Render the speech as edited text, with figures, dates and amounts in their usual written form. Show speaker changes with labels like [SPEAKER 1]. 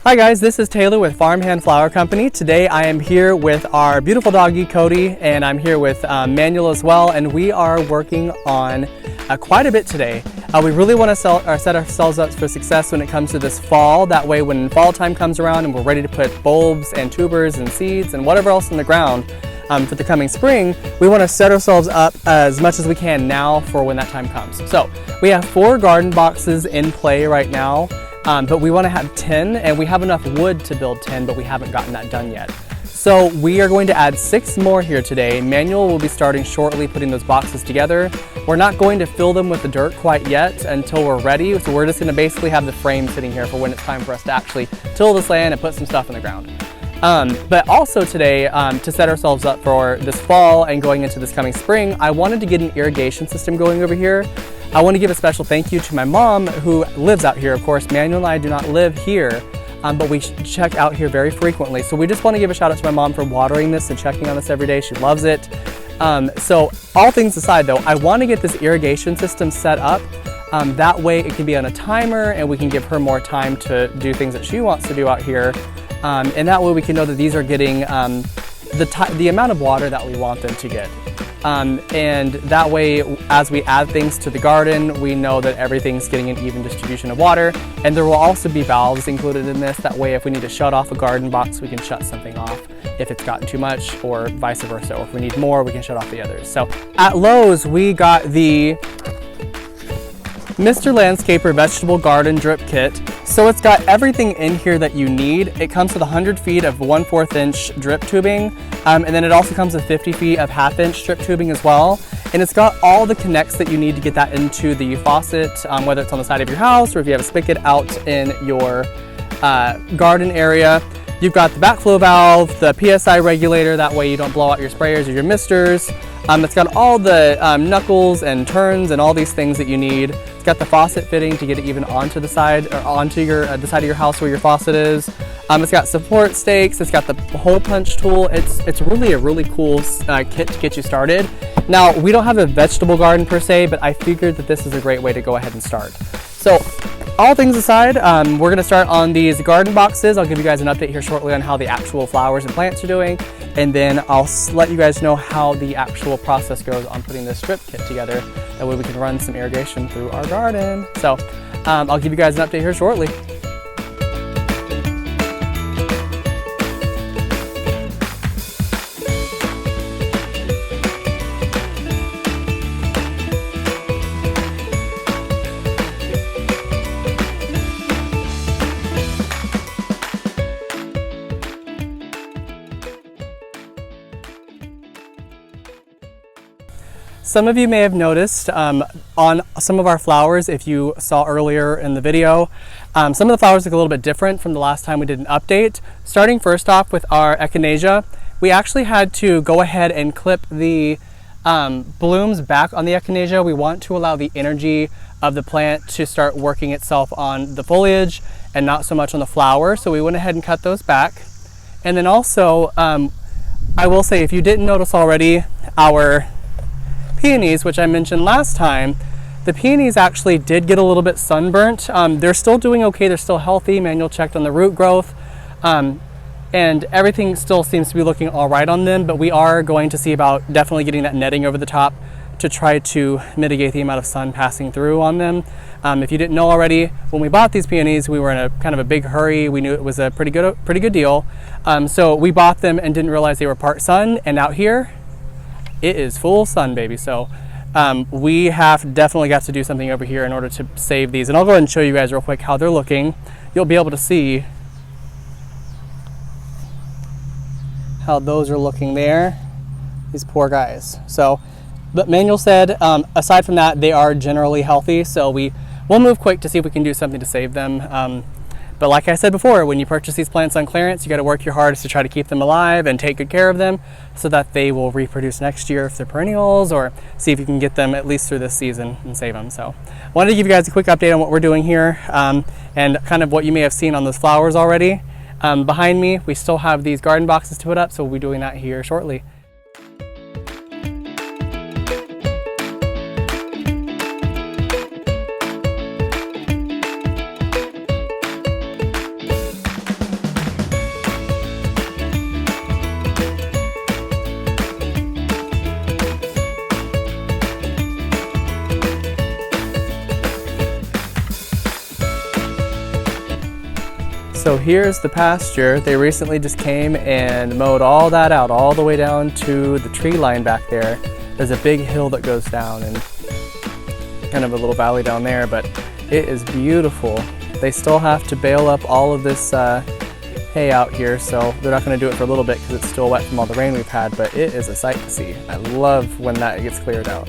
[SPEAKER 1] Hi guys, this is Taylor with Farmhand Flower Company. Today I am here with our beautiful doggy Cody, and I'm here with Manuel as well, and we are working on quite a bit today. We really want to set ourselves up for success when it comes to this fall. That way when fall time comes around and we're ready to put bulbs and tubers and seeds and whatever else in the ground for the coming spring, we want to set ourselves up as much as we can now for when that time comes. So we have 4 garden boxes in play right now. But we want to have 10, and we have enough wood to build 10, but we haven't gotten that done yet. So we are going to add 6 more here today. Manuel will be starting shortly putting those boxes together. We're not going to fill them with the dirt quite yet until we're ready, so we're just going to basically have the frame sitting here for when it's time for us to actually till this land and put some stuff in the ground. But also today, to set ourselves up for this fall and going into this coming spring, I wanted to get an irrigation system going over here. I want to give a special thank you to my mom, who lives out here. Of course, Manuel and I do not live here, but we check out here very frequently. So we just want to give a shout out to my mom for watering this and checking on this every day. She loves it. So all things aside though, I want to get this irrigation system set up. That way it can be on a timer and we can give her more time to do things that she wants to do out here. And that way we can know that these are getting the amount of water that we want them to get. And that way, as we add things to the garden, we know that everything's getting an even distribution of water. And there will also be valves included in this. That way, if we need to shut off a garden box, we can shut something off if it's gotten too much, or vice versa. Or if we need more, we can shut off the others. So at Lowe's, we got the Mr. Landscaper Vegetable Garden Drip Kit. So it's got everything in here that you need. It comes with 100 feet of 1/4 inch drip tubing, and then it also comes with 50 feet of 1/2 inch strip tubing as well. And it's got all the connects that you need to get that into the faucet, whether it's on the side of your house or if you have a spigot out in your garden area. You've got the backflow valve, the PSI regulator, that way you don't blow out your sprayers or your misters. It's got all the knuckles and turns and all these things that you need. It's got the faucet fitting to get it even onto the side, or onto your the side of your house where your faucet is. It's got support stakes. It's got the hole punch tool. It's really a really cool kit to get you started. Now, we don't have a vegetable garden per se, but I figured that this is a great way to go ahead and start. So, all things aside, we're going to start on these garden boxes. I'll give you guys an update here shortly on how the actual flowers and plants are doing, and then I'll let you guys know how the actual process goes on putting this strip kit together. That way we can run some irrigation through our garden. So I'll give you guys an update here shortly. Some of you may have noticed on some of our flowers, if you saw earlier in the video, some of the flowers look a little bit different from the last time we did an update. Starting first off with our echinacea, we actually had to go ahead and clip the blooms back on the echinacea. We want to allow the energy of the plant to start working itself on the foliage and not so much on the flower. So we went ahead and cut those back. And then also, I will say, if you didn't notice already, our peonies, which I mentioned last time, the peonies actually did get a little bit sunburnt. They're still doing okay, they're still healthy. Manuel checked on the root growth, and everything still seems to be looking all right on them, but we are going to see about definitely getting that netting over the top to try to mitigate the amount of sun passing through on them. If you didn't know already, when we bought these peonies, we were in a kind of a big hurry. We knew it was a pretty good deal. So we bought them and didn't realize they were part sun, and out here, it is full sun, baby. So we have definitely got to do something over here in order to save these. And I'll go ahead and show you guys real quick how they're looking. You'll be able to see how those are looking there. These poor guys. So, but Manuel said, aside from that, they are generally healthy. So we'll move quick to see if we can do something to save them. But like I said before, when you purchase these plants on clearance, you got to work your hardest to try to keep them alive and take good care of them so that they will reproduce next year if they're perennials, or see if you can get them at least through this season and save them. So I wanted to give you guys a quick update on what we're doing here, and kind of what you may have seen on those flowers already. Behind me, we still have these garden boxes to put up, so we'll be doing that here shortly. So here's the pasture. They recently just came and mowed all that out, all the way down to the tree line back there. There's a big hill that goes down and kind of a little valley down there, but it is beautiful. They still have to bale up all of this hay out here, so they're not going to do it for a little bit because it's still wet from all the rain we've had, but it is a sight to see. I love when that gets cleared out.